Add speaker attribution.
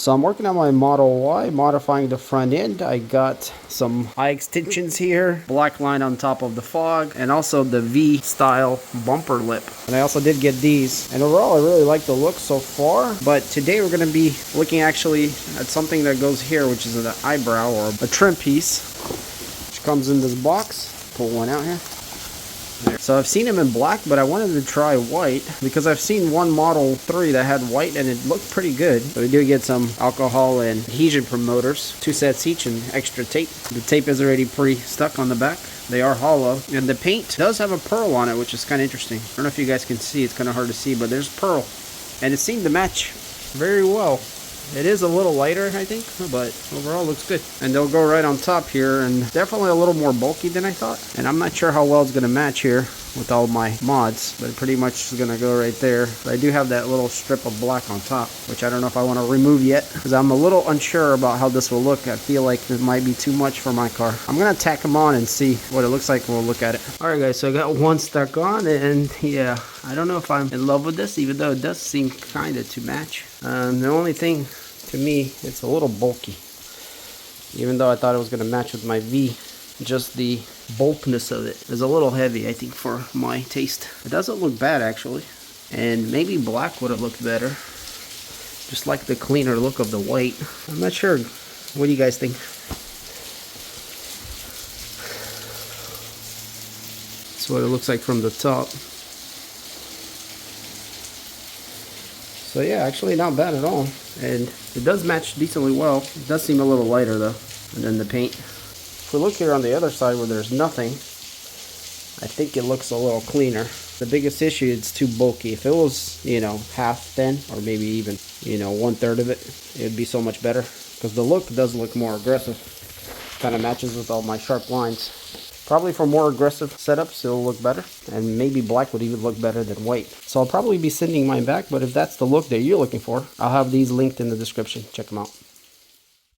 Speaker 1: So I'm working on my Model Y, modifying the front end. I got some eye extensions here, black line on top of the fog, and also the V style bumper lip. And I also did get these. And overall, I really like the look so far. But today we're going to be looking actually at something that goes here, which is an eyebrow or a trim piece, which comes in this box. Pull one out here. So I've seen them in black, but I wanted to try white because I've seen one Model 3 that had white and it looked pretty good. So we do get some alcohol and adhesion promoters, 2 sets each, and extra tape. The tape is already pre-stuck on the back. They are hollow, and the paint does have a pearl on it, which is kind of interesting. I don't know if you guys can see, it's kind of hard to see, but there's pearl, and it seemed to match very well. It is a little lighter, I think, but overall looks good. And they'll go right on top here, and definitely a little more bulky than I thought. And I'm not sure how well it's going to match here with all my mods, but pretty much is going to go right there. But I do have that little strip of black on top, which I don't know if I want to remove yet, because I'm a little unsure about how this will look. I feel like it might be too much for my car. I'm going to tack them on and see what it looks like when we'll look at it. Alright guys, so I got one stuck on, and yeah, I don't know if I'm in love with this, even though it does seem kind of to match. The only thing, to me, it's a little bulky. Even though I thought it was going to match with my V, just the bulkiness of it is a little heavy, I think, for my taste. It doesn't look bad, actually. And maybe black would have looked better. Just like the cleaner look of the white. I'm not sure. What do you guys think? That's what it looks like from the top. So yeah, actually not bad at all. And it does match decently well. It does seem a little lighter though. And then the paint. If we look here on the other side where there's nothing, I think it looks a little cleaner. The biggest issue, it's too bulky. If it was, you know, half then, or maybe even, you know, 1/3 of it, it'd be so much better. Because the look does look more aggressive. Kind of matches with all my sharp lines. Probably for more aggressive setups, it'll look better. And maybe black would even look better than white. So I'll probably be sending mine back, but if that's the look that you're looking for, I'll have these linked in the description. Check them out.